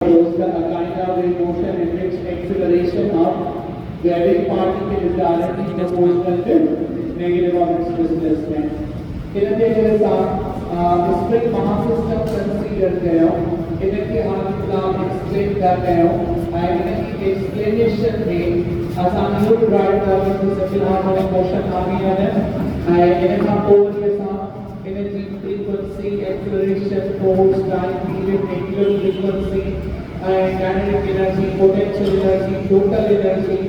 a kind of a motion in which acceleration of the added particle is directly proportional to negative of its displacement. इनके जैसे spring महासिस्टम consider कयो इनके हालत का explain कर कयो इनकी एक्सप्लेनेशन में आसान यूज ड्राइव कर तो सबसे हार्मोनिक मोशन आ गया है इनका पोल के साथ energy frequency acceleration force time period angular frequency kinetic energy potential energy total energy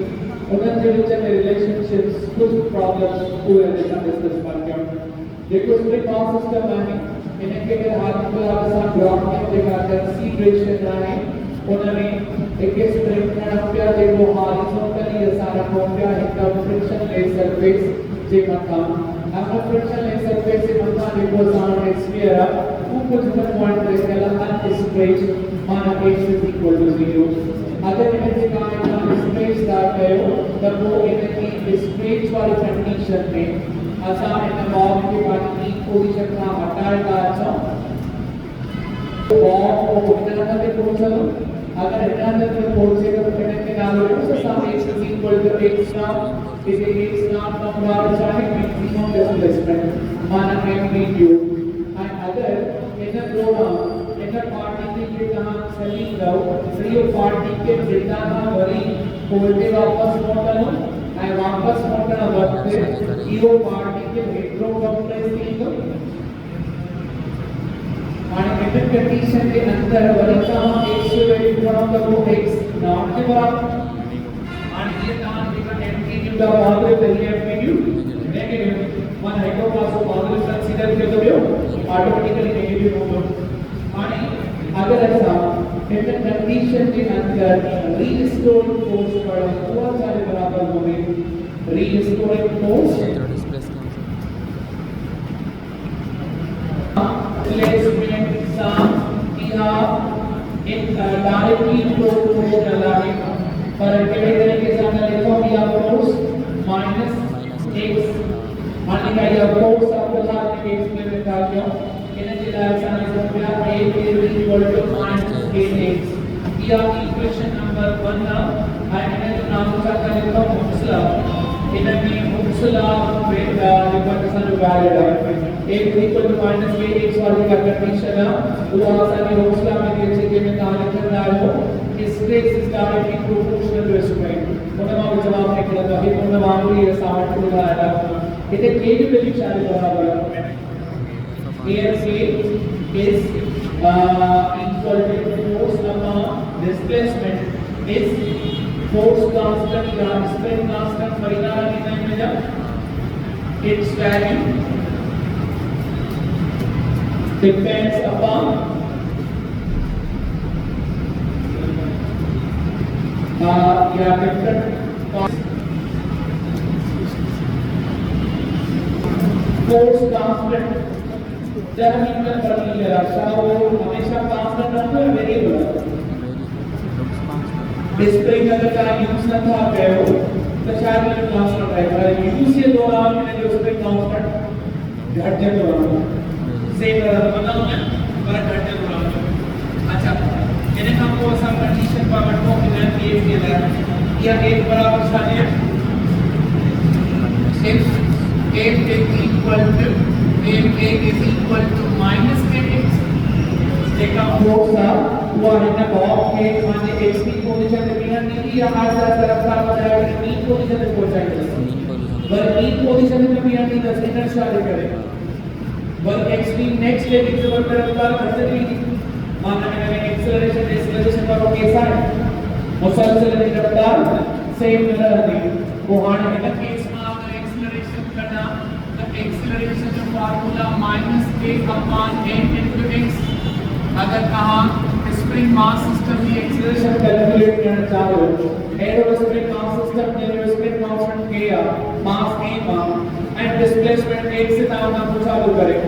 उनके बीच में रिलेशनशिप्स कुछ प्रॉब्लम्स पूरे जैसा डिस्कस कर के देखो स्प्रिंग मास सिस्टम है इनके के हाथ में आसान ग्राफ में देखा कंसीडरेशन है उन्होंने एक स्प्रिंग का क्या देखो हॉरिजॉन्टली ये सारा प्रोग्राम एक फ्रिक्शन लेस सरफेस जे मथा अब फ्रिक्शन लेस सरफेस से मथा देखो साउंड स्फीयर वो कुछ पॉइंट पे स्केलर अनस्ट्रेच माना x is equal to 0 अगर इनके का स्पेस डाल कयो तब वो इनकी स्पेस वाली कंडीशन में आसान इन बॉब के पास ई पोजीशन का हटाएगा अच्छा बॉब को इतना तक पहुंचलो अगर इतना तक पहुंचेगा तो इनके नाम से सामने x is equal to x naught इसे x naught का बराबर चाहे मैक्सिमम डिस्प्लेसमेंट माना एम्पलीट्यूड एंड अगर इधर दोनों इधर पार्टिकल के जहां सेलिंग लो फ्री पार्टिकल जितना था वही पोलटे वापस मोटलो आई वापस मोटना वक्त ईओ पार्टिकल हेटेरो कंप्रेसिंग आणि इधर कंडीशन के अंदर वही कहां x से वैल्यू बराबर हो x नॉट के बराबर आणि ये कहां देखा एम्पलीट्यूड का बराबर पहले एम्पलीट्यूड नेगेटिव वन हाइड्रो पास बॉडल कंसीडर कर दो ऑटोमेटिकली नेगेटिव होगा आणि अगर ऐसा इधर कंडीशन के अंदर रीस्टोर फोर्स पर बहुत सारे बराबर होंगे रीस्टोरिंग फोर्स प्लेसमेंट सम या एक डायरेक्टली प्रोपोर्शनल है पर केवल तरीके से हमने लिखा या फोर्स माइनस x मान लीजिए या फोर्स आपको साथ में एक्स में निकाल दिया energy direction is a equal to minus kx या इक्वेशन नंबर 1 ना मैंने जो नाम का लिखा Hooke's law energy Hooke's law reversal valid है एक इक्वल टू माइनस kx वाली का कंडीशन है वो आसानी हुक्स लॉ में जैसे कि मैं कहा लिख रहा हूं stress is directly proportional to strain उन्हें जवाब निकला था ये उन्हें मामूली है 60 को आया इसे k की वैल्यू सारे बराबर है here k is equal to force upon displacement is force constant या strain constant परिणाम कितना मिला its value depends upon या different force constant जब हम इनका फॉर्मूला रखा वो हमेशा कांस्टेंट रहता है वेरिएबल स्प्रिंग अगर का यूज न था कहो तो शायद ये कांस्टेंट रहेगा यूज के दौरान मैंने जो स्प्रिंग कांस्टेंट घट जाए दौरान सेम रहता बताऊं मैं पर घट जाए दौरान अच्छा मैंने हमको सब कंडीशन पर बटको कि ये दिया या एक बराबर सारे if f is equal to if a is equal to minus kx देखा फोर्स था वो है ना बॉब के माने x की पोजीशन पे बिना नीचे या हाथ से तरफ का बताया कि नीचे पोजीशन पे पहुंचाएगा पर नीचे पोजीशन पे बिना नीचे 10 मिनट चालू करेगा पर x की नेक्स्ट लेवल से ऊपर तरफ का घटते भी माना मैंने एक्सेलरेशन डिस्प्लेसमेंट का कैसा है मुसलसल रफ्तार सेम रहती वो हाने में x acceleration का formula -k upon n into x अगर कहां स्प्रिंग मास सिस्टम की एक्सेलरेशन कैलकुलेट करना चाहो एरो स्प्रिंग मास सिस्टम ने स्प्रिंग कांस्टेंट किया मास a एंड डिस्प्लेसमेंट x से नाम हम चालू करें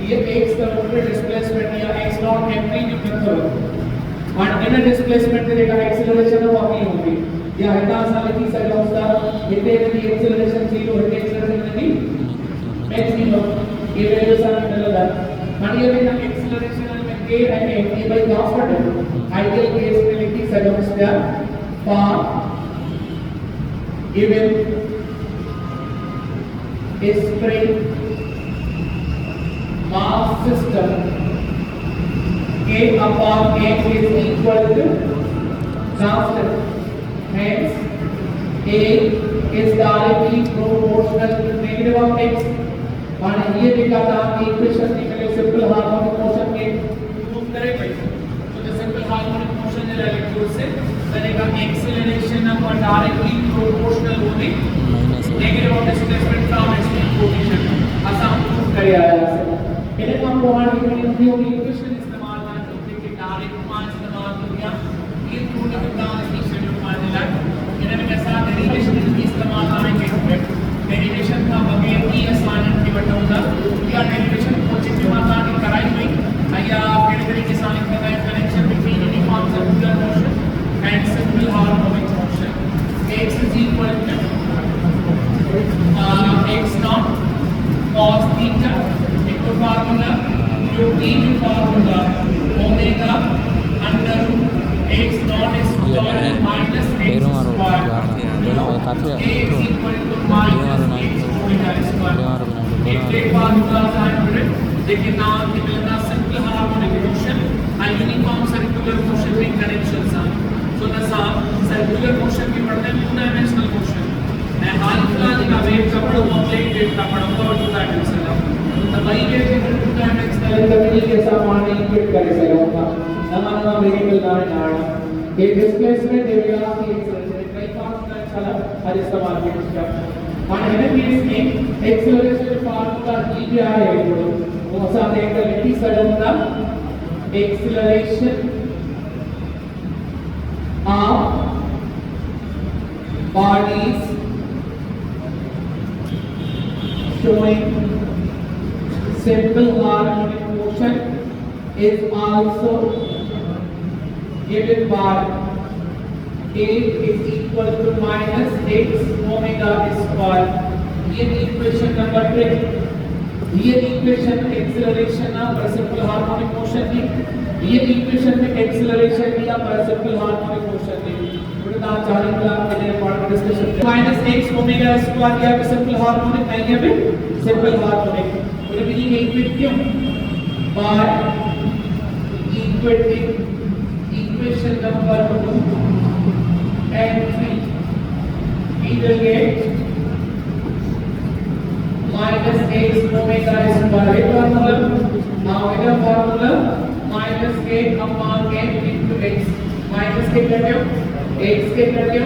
ये x का मतलब डिस्प्लेसमेंट या x नॉट एम्पलीट्यूड मेथड और इन डिस्प्लेसमेंट से देखा एक्सेलरेशन वो अपनी होगी या हटा साल की सजा होता इतने की एक्सेलरेशन 0 है एक्सेलरेशन नहीं x की ये वैल्यू सामने मिलेगा मान लिया मैंने एक्सेलरेशन में K and MT by constant. Ideal case में लिखी circumstance for given spring mass system K upon M is equal to constant. Hence, A is directly proportional to negative of x. और ये लिखा था कि इक्वेशन निकले simple harmonic motion के prove करे भाई। तो the simple harmonic motion is relative से बनेगा एक्सेलरेशन ऑफ डायरेक्टली प्रोपोर्शनल होने negative of displacement from extreme position आसान प्रूव करे आया से इन्हें हम वहां की इक्वेशन इस्तेमाल ना करते कि डायरेक्ट मान इस्तेमाल किया ये पूर्ण विज्ञान इक्वेशन में मान दिया इन्हें के साथ डेरिवेशन इस्तेमाल करेंगे डेरिवेशन का बगैर की असाइनमेंट की बटूंगा या डेरिवेशन कोचिंग में माता की कराई हुई या आपके तरीके से लिखा है connection between uniform circular motion and simple harmonic motion x is equal to x naught cos theta into formula into formula omega under root x naught is square minus x square काफ़ी a is equal to minus x omega square एक formula है लेकिन नाम की मिलना simple harmonic motion and uniform circular motion में connections हैं so the circular motion की पढ़ते हैं टू डायमेंशनल मोशन मैं हाल फिलहाल का वेव का पढ़ूंगा प्लेन वेव का पढ़ूंगा और टू डायमेंशनल तो वही वेव के टू डायमेंशनल कभी के सामान इक्वेट कर सकेगा नवा वेरिएबल ना ये डिस्प्लेसमेंट एरिया की कई फार्मूला चला हर इस्तेमाल किया और केस में एक्सेलरेशन फार्मूला ई भी आया है वो साथ एक लिखी सडनगा acceleration of bodies showing simple harmonic motion is also given by A is equal to minus x omega square. ये इक्वेशन नंबर 3 ये equation acceleration of simple harmonic motion की ये इक्वेशन में एक्सेलरेशन दिया पर सिंपल हार्मोनिक मोशन की उतना चार क्लास के लिए पढ़ discussion minus x omega square दिया पर सिंपल हार्मोनिक नहीं है बे सिंपल हार्मोनिक तो ये इक्वेट क्यों by equating equation number 2 and 3 we will get minus x omega square formula now in the formula minus k upon k into x minus k कर दो x के कर दो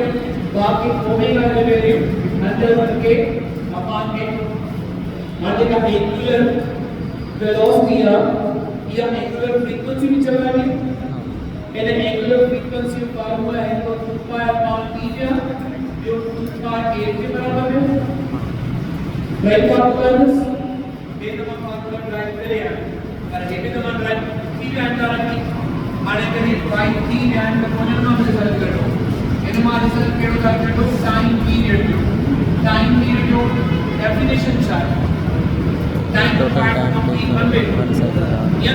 बाकी ओमेगा की value under one k upon k मान लीजिए angular velocity या एंगुलर फ्रीक्वेंसी भी चल रहा है and an angular frequency formula है तो 2 pi upon theta जो 2 pi a के बराबर है राइट फार्मूला ये तो फार्मूला राइट करे यार और ये भी तो मान राइट थीटा अंदर की आने के राइट थीटा एंड कॉमन नाम से सॉल्व करो इन माने से केड़ो सॉल्व करो टाइम पीरियड जो डेफिनेशन चाहिए टाइम टू पार्ट कंप्लीट 1 वे या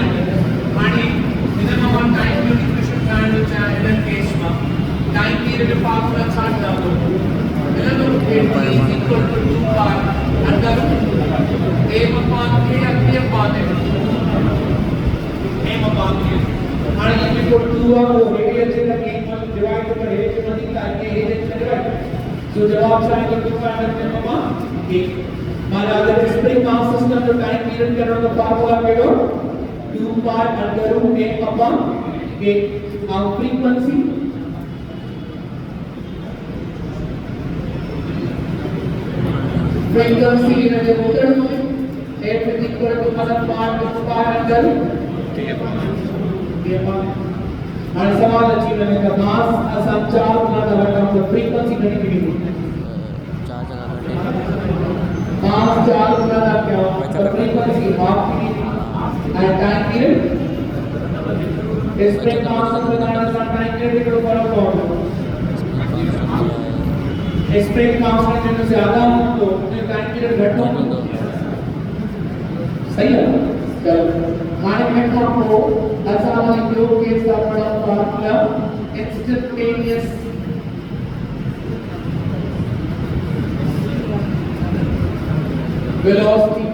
माने इधर हम टाइम यूनिट इधर केस में टाइम पीरियड फार्मूला चार्ट डालो इधर तो a is equal to 2 pi अंदर a upon k या k upon m upon k और ये को 2 और रेडियस से तक एक में डिवाइड कर रेडियस में निकाल के a से डिवाइड सो जवाब आएगा 2 pi अंदर में k मान अगर स्प्रिंग मास सिस्टम जो टाइम पीरियड कर रहा तो फार्मूला केडो 2 pi अंदर a upon k now frequency in a motor f is equal to मतलब पार अंदर और सवाल अचीव करने का मास संचार गुना लगा तो फ्रीक्वेंसी घटी मास 4 गुना क्या होगा frequency half and time period spring mass को बनाना टाइम पीरियड को फर्क होगा स्प्रिंग मास में ज्यादा हो तो टाइम पीरियड घट होगा सही है चलो हमारे में आपको असामान्य योग के स्थापना फॉर्मूला इंस्टेंटेनियस वेलोसिटी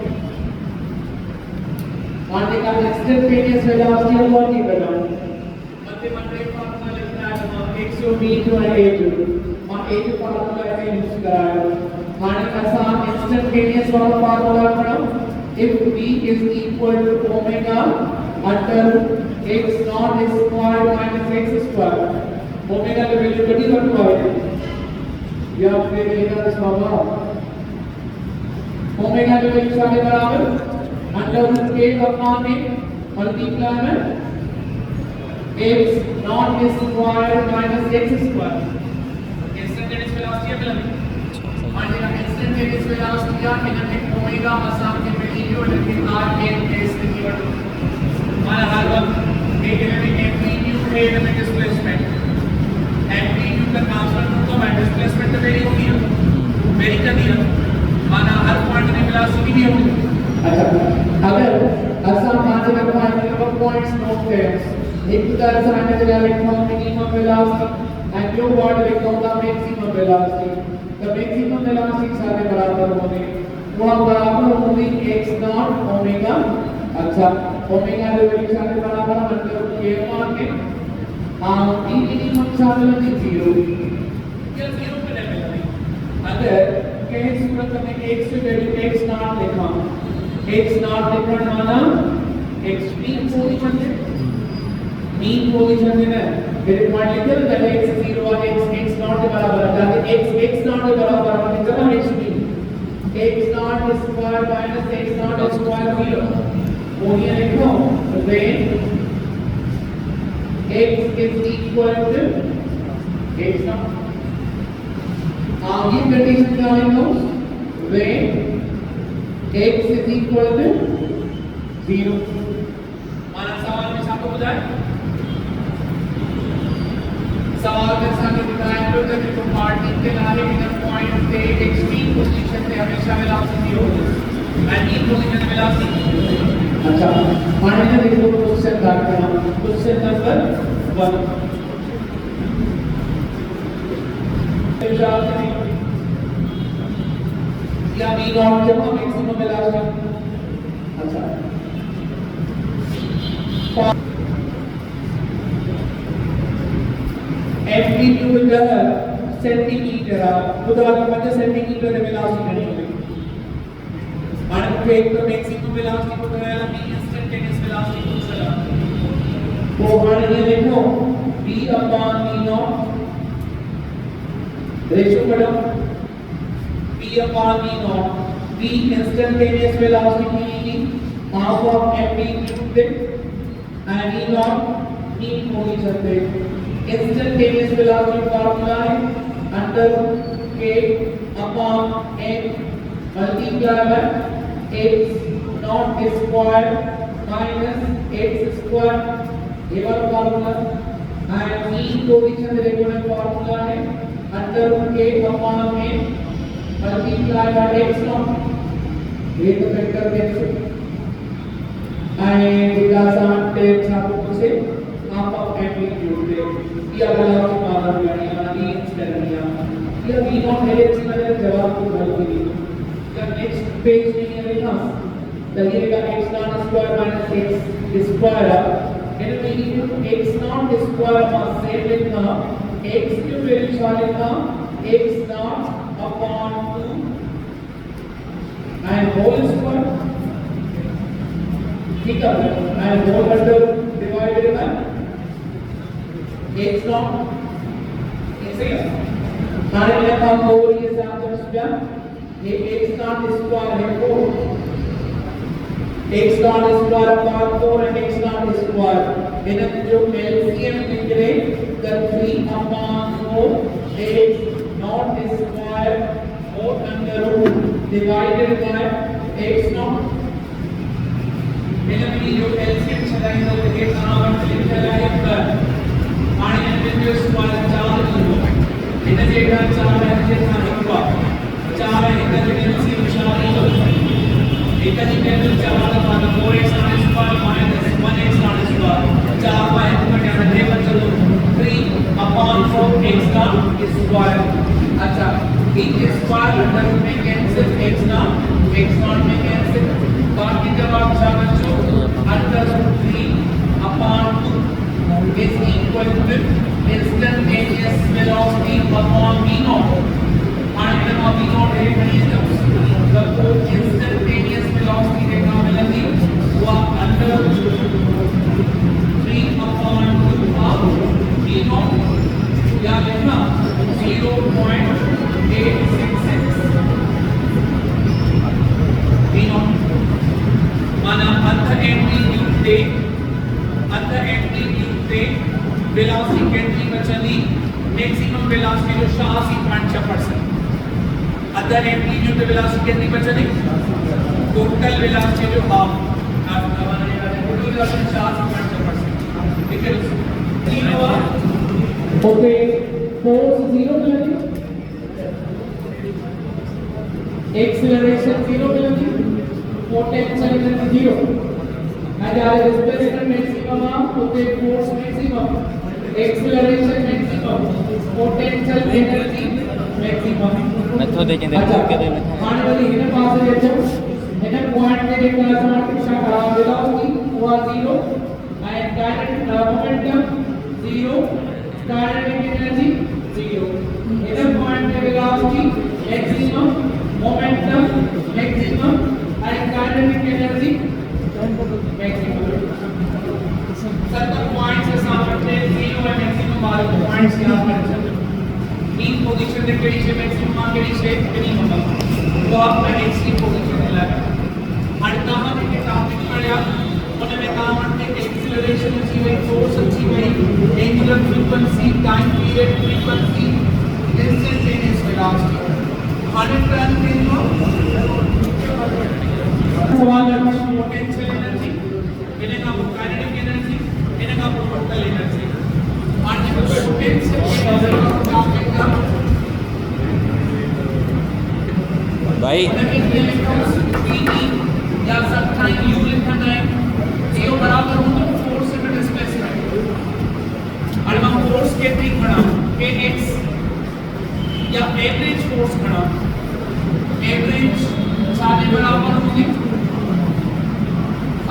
मानने का इंस्टेंटेनियस वेलोसिटी और की बना मध्य मंडल फॉर्मूला लिखना है x v to a to और a to फॉर्मूला ऐसे यूज कराया मानने का आसान इंस्टेंटेनियस वाला फॉर्मूला पढ़ो if v is equal to omega under x naught is squared minus x squared omega की वैल्यू कटी करते हैं या फिर omega का स्वभाव ओमेगा की वैल्यू सारे बराबर under root k upon a multiply में x naught is square minus x square instantaneous velocity मिलेगी मानिए इंस्टेंटेनियस वेलोसिटी या इनमें ओमेगा आसान के वैल्यू लेकिन r के केस में माना हर वक्त एक में एम्पलीट्यूड है में डिस्प्लेसमेंट एम्पलीट्यूड का ट्रांसफर तो मैं डिस्प्लेसमेंट तो वेरी होगी वेरी कर दिया माना हर पॉइंट में वेलोसिटी भी होगी अच्छा अगर ऐसा मानते हैं पॉइंट्स नोट करें एक तरह से आने वाला लिखा मिनिमम वेलोसिटी एंड जो वर्ड लिखा होगा maximum velocity the maximum velocity सारे बराबर होंगे वह बराबर होंगे x नॉट ओमेगा अच्छा ओमेगा की वैल्यू सारे बराबर मतलब k मान के d मिनिमम सारे होंगे 0 क्या 0 पे लेवल अगर कहीं सूरत में x की वैल्यू x नॉट लिखा x नॉट लिखना माना एक्सट्रीम पोजीशन है मीन पोजीशन है ना फिर पॉइंट लिख दो दैट x 0 और x नॉट के बराबर है ताकि x नॉट के बराबर है कितना extreme x naught square minus x naught square 0 और ये लिखो then x is equal to x not आगे कंडीशन क्या लिखो when x is equal to 0 माना सवाल में आपको बताया सवाल में सामने दिखाया तो देखो पार्टिकल आगे इन पॉइंट से एक्सट्रीम पोजीशन से हमेशा वेलोसिटी होगी एंड इन पोजीशन वेलोसिटी अच्छा माने ना देखो क्वेश्चन करते हैं क्वेश्चन नंबर 1 या v नॉट जब मैक्सिमम वेलोसिटी अच्छा एम्पलीट्यूड सेंटीमीटर खुदा का मतलब सेंटीमीटर में वेलोसिटी नहीं होगी माने को एक तो मैक्सिमम वेलोसिटी को कराया v इंस्टेंटेनियस वेलोसिटी को चला वो माने ये देखो v upon v not ratio पढ़ो v upon v naught v instantaneous velocity meaning half of amplitude and v naught mean position पे instantaneous velocity formula है under k upon m multiply by x naught square minus x square ये वाला formula and mean position regular formula है under k upon m multiply by x naught ये तो vector x and आसान takes आपको से half of amplitude दे या velocity power यानी हमारी इंस्टेंटेनिया या v नॉट है x का जवाब को हल कीजिए जब नेक्स्ट पेज में ये लिखा लगेगा x naught square minus x square in meaning x naught square minus same लिखना x की वैल्यू सारे का x not upon 2 and whole square ठीक है and whole under divided by x naught ऐसे ही हमारे लिए हम और ये साथ समझ ये x naught स्क्वायर है 4 x naught square upon 4 and x naught square इन्हें जो LCM निकले the 3 upon 4 x naught square 4 under root divided by x naught इन्हें भी जो LCM चलाएं तो के बराबर चलाएं पर आने में जो स्क्वायर 4 इन्हें जेगा 4 है जेगा 4 है इनका जो LCM चलाएं तो इनका जो 4 का 4x naught square minus 1x naught square upon 4x का स्क्वायर। अच्छा, इन स्क्वायर अंडर रूट में कैंसिल x नॉट में कैंसिल, बाकी जवाब क्या बच्चों under root 3 upon 2 is equal to instantaneous velocity upon v naught। and then v naught है नहीं है, the instantaneous velocity देखना मिलेगी वो under root 3 upon 2 of v naught, या लिखना 0.866 v naught। माना अंदर एम्पलीट्यूड दे वेलोसिटी केंद्री बचनी मैक्सिमम वेलोसिटी जो 86.6%। अदर एम्पलीट्यूड पे वेलोसिटी केंद्री बचनी टोटल वेलोसिटी जो हाफ टोटल वेलोसिटी 86.6%। ठीक है, तीन हुआ। ओके, फोर्स 0 मिलेगी, एक्सीलरेशन 0 मिलेगी, potential energy 0। Displacement maximum okay, force maximum, acceleration maximum, potential energy maximum. Method देखें अच्छा, आने वाली है पास है जो है ना पॉइंट के एक मैथमेटिक्स का वेलोसिटी हुआ 0 and kinetic momentum 0, kinetic energy 0। इधर पॉइंट पे velocity maximum, momentum maximum and kinetic energy maximum. सब पॉइंट्स के सामने 0 और मैक्सिमम वाले पॉइंट्स यहां पर इन पोजीशन के पीछे मैक्सिमम के नीचे मिनिमम, तो आपका x की पोजीशन लगा और कहां पे टॉपिक पढ़ा उन्होंने कहा कि एक्सीलरेशन अचीव है, फोर्स अचीव है, angular frequency, time period frequency, instantaneous velocity 100 ton के जो सवाल है पोटेंशियल एनर्जी, इन्हें का काइनेटिक एनर्जी, इन्हें का टोटल एनर्जी और जो पोटेंशियल एनर्जी भाई या सबटाइम यू लिखना है जो बराबर हो तो फोर्स में डिस्प्लेसमेंट और हम फोर्स के थ्री खड़ा kx या एवरेज फोर्स खड़ा, एवरेज सारे बराबर होंगे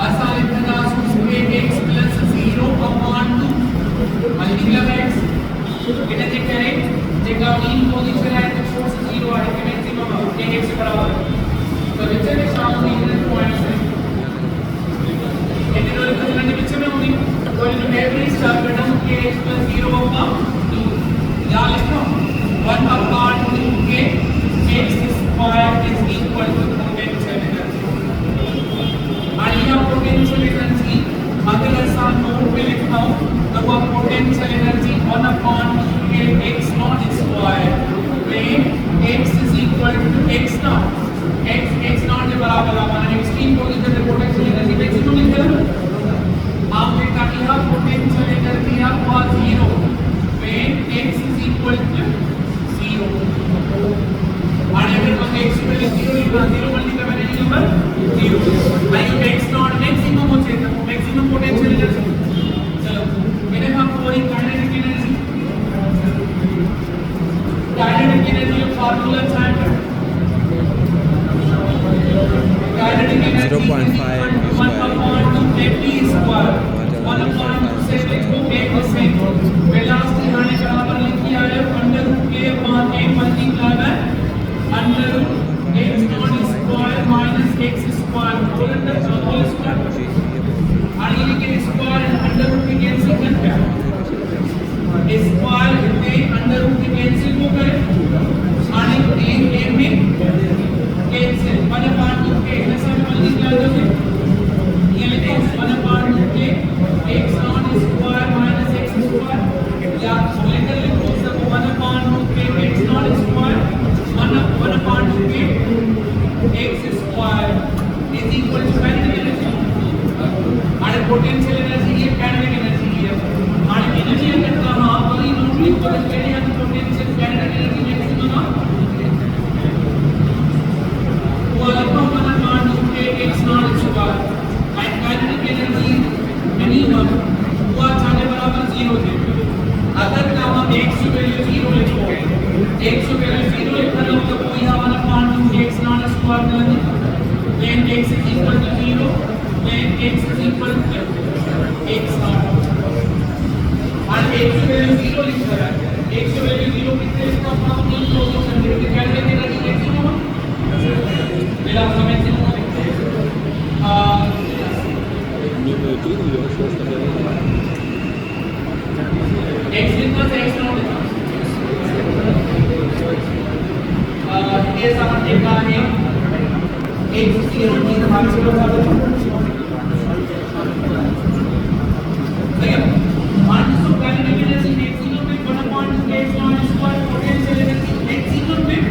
आसान लिखना उसके x + 0/2 मल्टीप्लाई x इन्हें देखते हैं जगह इन पोजीशन है तो फोर्स 0 है कि मैक्सिमम kx बराबर, तो नीचे के सामने इन पॉइंट्स है इन्हें लोग के नीचे में होगी तो इन एवरेज टर्म kx + 0/2 या लिखो 1/2 के x square is equal to potential energy. और यह पोटेंशियल एनर्जी अगर ऐसा नोट पे लिखना हो तो वो पोटेंशियल एनर्जी 1/2 के x नॉट स्क्वायर में x is equal to x naught, x naught के बराबर हमारा एक्सट्रीम पोजीशन पे पोटेंशियल एनर्जी मैक्सिमम लिखा है। आप देखा कि यह पोटेंशियल एनर्जी है वो 0 में x इज इक्वल टू 0 और अगर हम x पे 0 लिखा 0 मल्टीप्लाई करने के बाद 0 भाई x नॉट मैक्सिमम हो जाएगा, मैक्सिमम पोटेंशियल एनर्जी। चलो मैंने हम पूरी काइनेटिक एनर्जी का फार्मूला चाहे काइनेटिक एनर्जी 0.5 वेलोसिटी आने बराबर लिखी है √k/1 multiply x naught square minus x square whole square और ये के स्क्वायर √k कैंसिल करते हैं, स्क्वायर इतने √k कैंसिल हो गए और एक में कैंसिल 1/2 के ऐसा मल्टीप्लाई करके ये लिखो 1/2 के x naught square minus x square या लेकर लिखो सब 1/2 के x नॉट स्क्वायर 1/2 के x square is equal to kinetic energy और पोटेंशियल एनर्जी ये काइनेटिक एनर्जी है और एनर्जी अगर कहां पर ही नोट लिखो तो पहले हम पोटेंशियल काइनेटिक एनर्जी मैक्सिमम वो लगभग 1/2 के x naught square and kinetic energy minimum वो जाने बराबर 0 है। अगर हम x की वैल्यू 0 लिखो, x की वैल्यू 0 लिखना है तो कोई हमारा पार्ट x नॉट स्क्वायर कर दे, then x is equal to 0, then x is equal to x not, और x की वैल्यू 0 लिखना है, x की वैल्यू 0 कितने इसका हम इन दोनों से कैलकुलेट करना है मैक्सिमम, मेरा मैक्सिमम लिखते हैं x लिखना है x नॉट लिखना ये समझ देखा है x 0 की भाग से होगा देखिए मान सो काइनेटिक एनर्जी मैक्सिमम में 1/x not square potential energy maximum में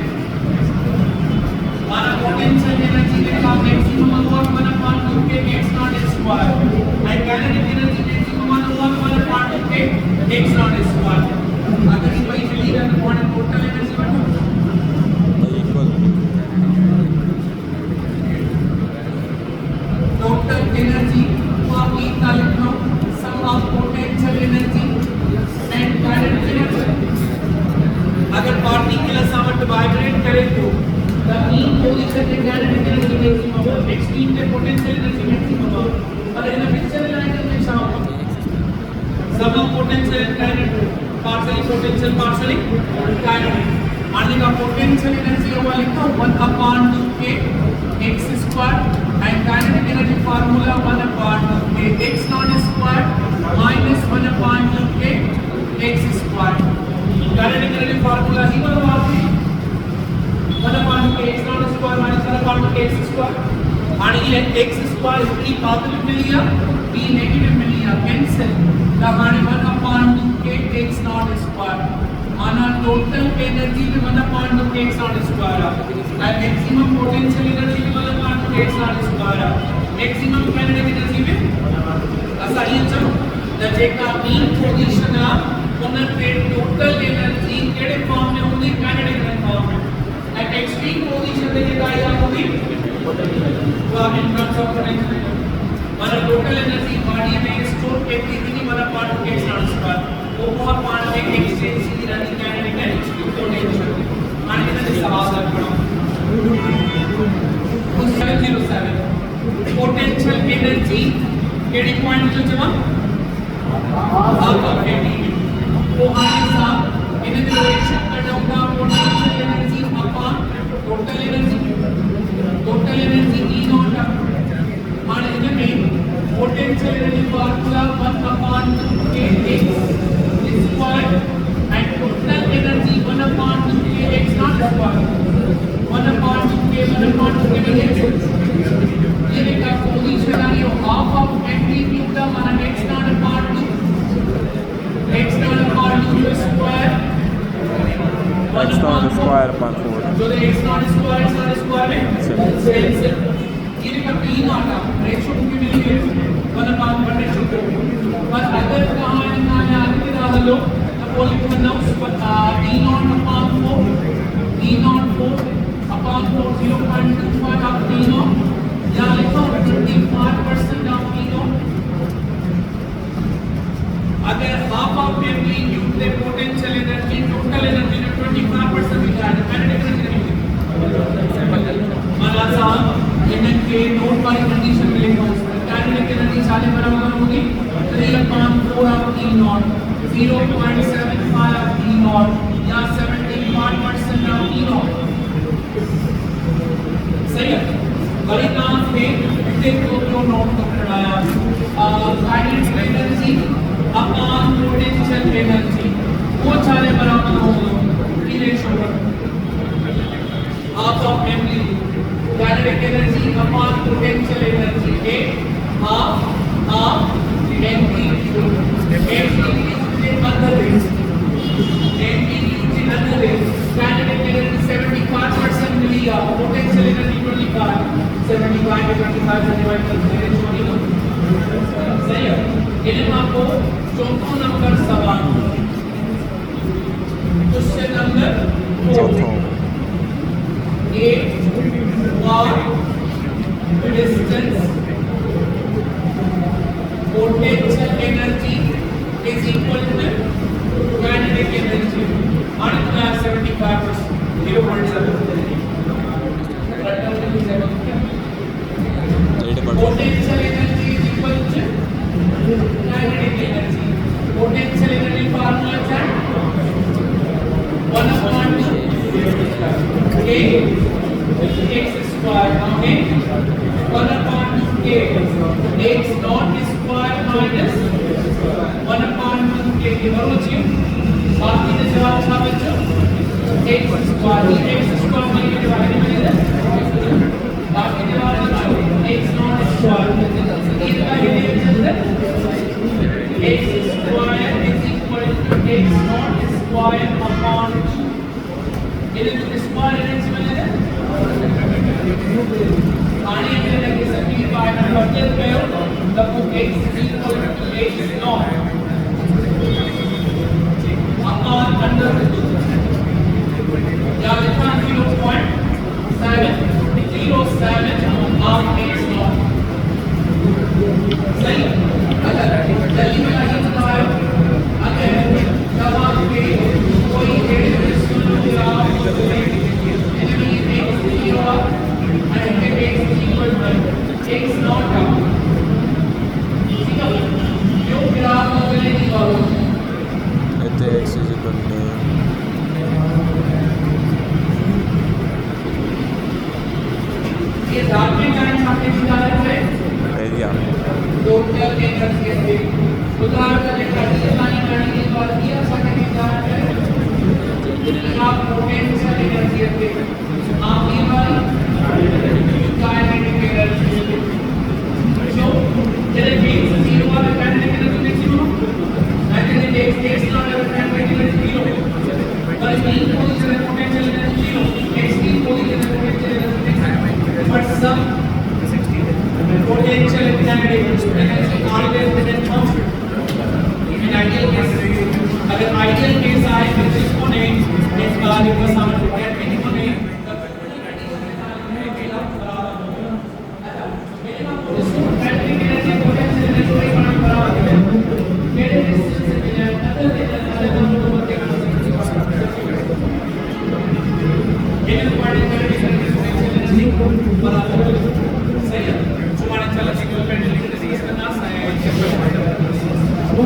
हमारा पोटेंशियल एनर्जी का मैक्सिमम होगा 1/x not square and kinetic energy maximum होगा 1/x नॉट स्क्वायर अगर इस वही चली रहा तो टोटल एनर्जी बनो टोटल एनर्जी को आप इतना लिखना sum of potential energy and kinetic energy अगर पार्टिकुलर सम वाइब्रेट करे तो the mean position the kinetic energy maximum extreme the potential energy maximum और इन पिक्चर लाइन में शाम sum of potential and kinetic partially potential partially kinetic and the potential energy of लिखो 1/2k x square and kinetic energy formula 1/2k x naught square minus 1/2k x square kinetic energy formula ही बोलो आपने 1/2k x naught square minus 1/2k x square and ये x square इसकी positive मिल गया b negative मिल गया cancel तो हमारे 1/2k x naught square माना total energy में 1/2k x naught square है मैक्सिमम पोटेंशियल एनर्जी में 1/2k x naught square है मैक्सिमम काइनेटिक एनर्जी में असाइए चलो द जेका मीन पोजीशन है उन पे टोटल एनर्जी केड़े फॉर्म में होगी काइनेटिक एनर्जी फॉर्म में एट एक्सट्रीम पोजीशन पे जेका आया होगी तो आप इन टर्म्स ऑफ पोटेंशियल माना टोटल एनर्जी बॉडी में स्टोर करती थी 1/2k x naught square वो बहुत पार्ट में एक्सचेंज सीधी रहती काइनेटिक एनर्जी पोटेंशियल मान के लिए सवाल रखना 707 पोटेंशियल एनर्जी केडी पॉइंट जो जमा हाफ ऑफ एटी वो हमेशा इन डायरेक्शन का जाऊंगा potential energy upon total energy E not मान इनमें potential energy formula 1/2k x square and total energy 1/2k x naught square 1/2k x ये का पोजीशन है ये हाफ ऑफ एम्पलीट्यूड का माना x naught upon 2 square x naught square upon 4 जो x naught square में कैंसिल ये का p naught रेशियो की मिली है 1/2 रेशियो पर अगर कहां ना आगे रहा लो तो बोल के ना d naught upon 4 upon 4 0.25 of d naught या लिखो 25% of d naught अगर half of amplitude the potential energy total energy में 25% लिखा है काइनेटिक एनर्जी माना सा इनके नोट वाली कंडीशन में लिखो काइनेटिक एनर्जी सारे बराबर होगी 3/4 of d naught 0.75 of d naught या 75% of d naught सही है बड़ी काम पे देखो जो नोट कराया kinetic energy upon potential energy वो सारे बराबर होंगे relation half of amplitude kinetic energy upon potential energy A half amplitude kinetic energy 75% मिलेगा पोटेंशियल एनर्जी 25 75 में 25 से डिवाइड करते हैं 21 सही है इन्हें आपको चौथा नंबर सवाल question number 4 a walk distance potential energy is equal to kinetic energy your point seven. Potential energy is equal to kinetic energy. Potential energy formula is 1 upon k x square. Okay, 1 upon k x naught square minus 1 upon k के बराबर है। बाकी के जवाब था बच्चों x square में ये डिवाइड मिलेगा। बाकी जवाब था x naught square इसका डिवीजन है x square is equal to x naught square upon इधर जो स्क्वायर एनर्जी मिलेगा पानी के लगे सभी बाय नंबर पे तब वो x equal to x naught upon under या लिखा 0.707 of x naught सही। अगर जल्दी में नहीं बताया अगर जब आप कोई x naught जो ग्राफ अगले निकालो x is equal to ये दाब में क्या आपने निकाला है area. दो क्या केंद्र के थे उदाहरण के लिए पानी करने के बाद दिया सकते हैं है आप पोटेंशियल एनर्जी के आप ये वाली काइनेटिक एनर्जी जो चले बीच 0 वाला काइनेटिक एनर्जी मैक्सिमम मैंने x नॉट काइनेटिक एनर्जी 0 पर इन पोजीशन में पोटेंशियल एनर्जी 0 x की पोजीशन में potential energy but sum potential and kinetic energy are less than constant in ideal case अगर ideal case आए तो exponent इसका